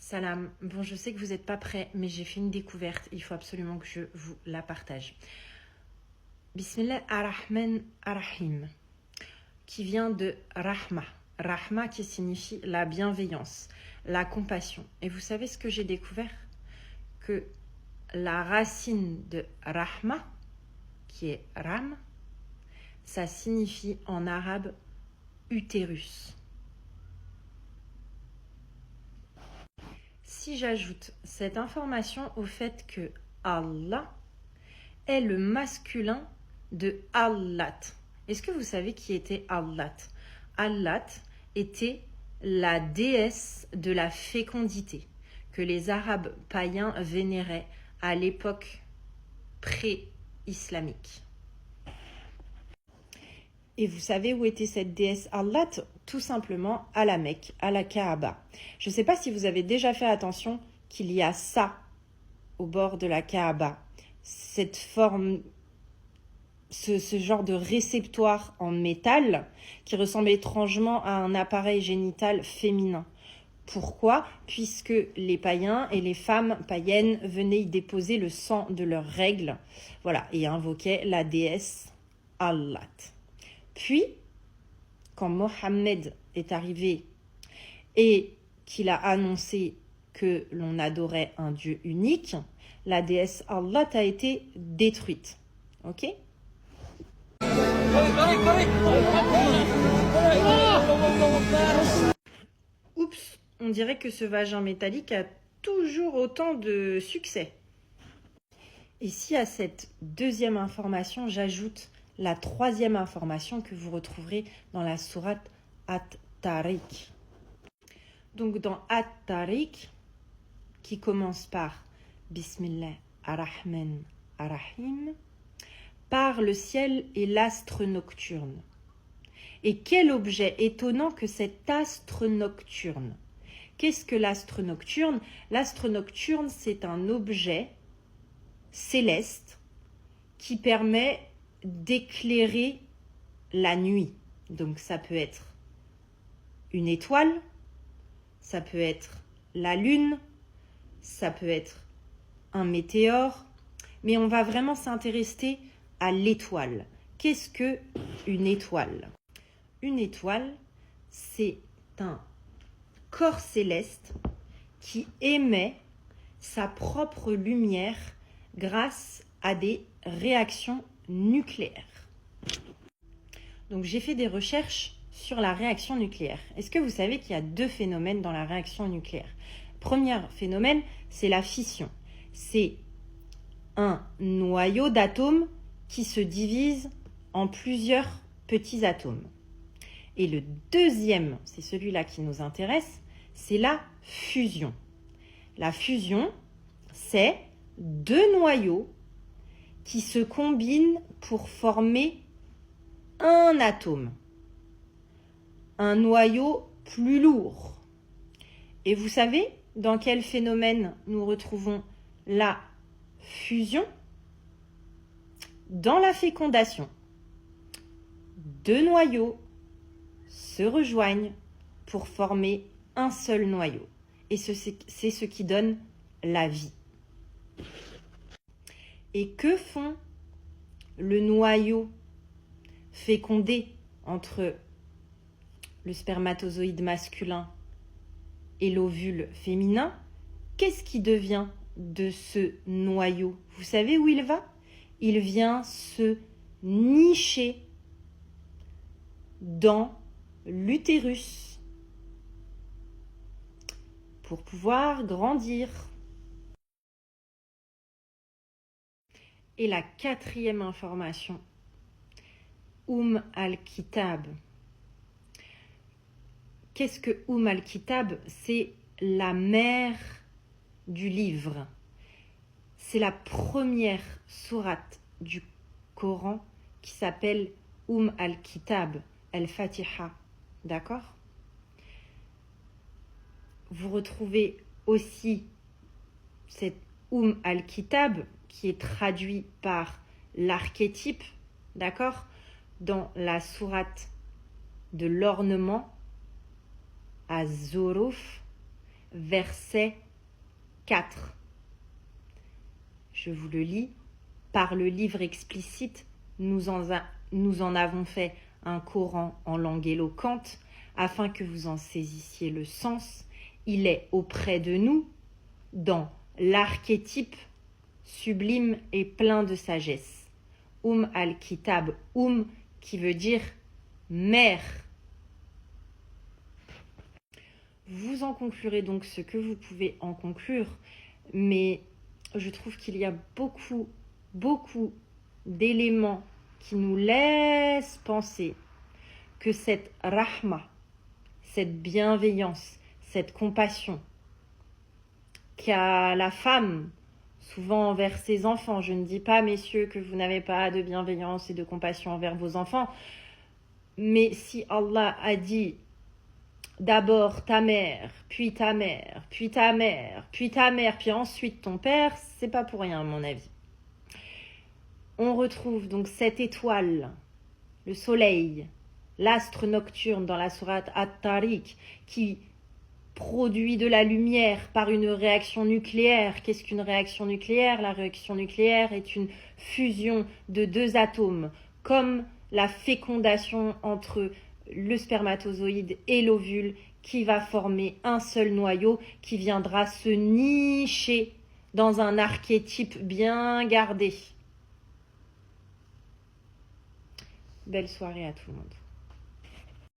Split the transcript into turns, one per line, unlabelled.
Salam. Bon, je sais que vous n'êtes pas prêts, mais j'ai fait une découverte. Il faut absolument que je vous la partage. Bismillah ar-Rahman ar-Rahim, qui vient de Rahma. Rahma qui signifie la bienveillance, la compassion. Et vous savez ce que j'ai découvert? Que la racine de Rahma, qui est Ram, ça signifie en arabe utérus. Si j'ajoute cette information au fait que Allah est le masculin de Allat. Est-ce que vous savez qui était Allat? Allat était la déesse de la fécondité que les Arabes païens vénéraient à l'époque pré-islamique. Et vous savez où était cette déesse Allat? Tout simplement à la Mecque, à la Kaaba. Je ne sais pas si vous avez déjà fait attention qu'il y a ça au bord de la Kaaba. Cette forme, ce genre de réceptoire en métal qui ressemble étrangement à un appareil génital féminin. Pourquoi? Puisque les païens et les femmes païennes venaient y déposer le sang de leurs règles, voilà, et invoquaient la déesse Allat. Puis, quand Mohammed est arrivé et qu'il a annoncé que l'on adorait un Dieu unique, la déesse Allat a été détruite. Ok? Oups, on dirait que ce vagin métallique a toujours autant de succès. Et si à cette deuxième information, j'ajoute la troisième information que vous retrouverez dans la sourate At-Tariq. Donc dans At-Tariq, qui commence par Bismillah ar-Rahman ar-Rahim, par le ciel et l'astre nocturne. Et quel objet étonnant que cet astre nocturne. Qu'est-ce que l'astre nocturne? L'astre nocturne, c'est un objet céleste qui permet d'éclairer la nuit. Donc ça peut être une étoile, ça peut être la lune, ça peut être un météore, mais on va vraiment s'intéresser à l'étoile. Qu'est-ce que une étoile? Une étoile, c'est un corps céleste qui émet sa propre lumière grâce à des réactions nucléaire. Donc j'ai fait des recherches sur la réaction nucléaire. Est-ce que vous savez qu'il y a deux phénomènes dans la réaction nucléaire? Premier phénomène, c'est la fission. C'est un noyau d'atomes qui se divise en plusieurs petits atomes. Et le deuxième, c'est celui-là qui nous intéresse, c'est la fusion. La fusion, c'est deux noyaux qui se combinent pour former un atome, un noyau plus lourd. Et vous savez dans quel phénomène nous retrouvons la fusion? Dans la fécondation. Deux noyaux se rejoignent pour former un seul noyau. Et c'est ce qui donne la vie. Et que font le noyau fécondé entre le spermatozoïde masculin et l'ovule féminin? Qu'est-ce qui devient de ce noyau? Vous savez où il va? Il vient se nicher dans l'utérus pour pouvoir grandir. Et la quatrième information, al-Kitab. Qu'est-ce que al-Kitab? C'est la mère du livre. C'est la première sourate du Coran qui s'appelle al-Kitab, al-Fatiha. D'accord? Vous retrouvez aussi cette al-Kitab qui est traduit par l'archétype, d'accord, dans la sourate de l'ornement, à Zuruf, verset 4. Je vous le lis. Par le livre explicite, nous en avons fait un Coran en langue éloquente, afin que vous en saisissiez le sens. Il est auprès de nous, dans l'archétype sublime et plein de sagesse. Al-Kitab, qui veut dire mère. Vous en conclurez donc ce que vous pouvez en conclure, mais je trouve qu'il y a beaucoup d'éléments qui nous laissent penser que cette rahma, cette bienveillance, cette compassion qu'a la femme souvent envers ses enfants. Je ne dis pas, messieurs, que vous n'avez pas de bienveillance et de compassion envers vos enfants, mais si Allah a dit d'abord ta mère, puis ta mère, puis ta mère, puis ta mère, puis ensuite ton père, c'est pas pour rien à mon avis. On retrouve donc cette étoile, le soleil, l'astre nocturne dans la sourate At-Tariq, qui produit de la lumière par une réaction nucléaire. Qu'est-ce qu'une réaction nucléaire? La réaction nucléaire est une fusion de deux atomes, comme la fécondation entre le spermatozoïde et l'ovule, qui va former un seul noyau qui viendra se nicher dans un archétype bien gardé. Belle soirée à tout le monde.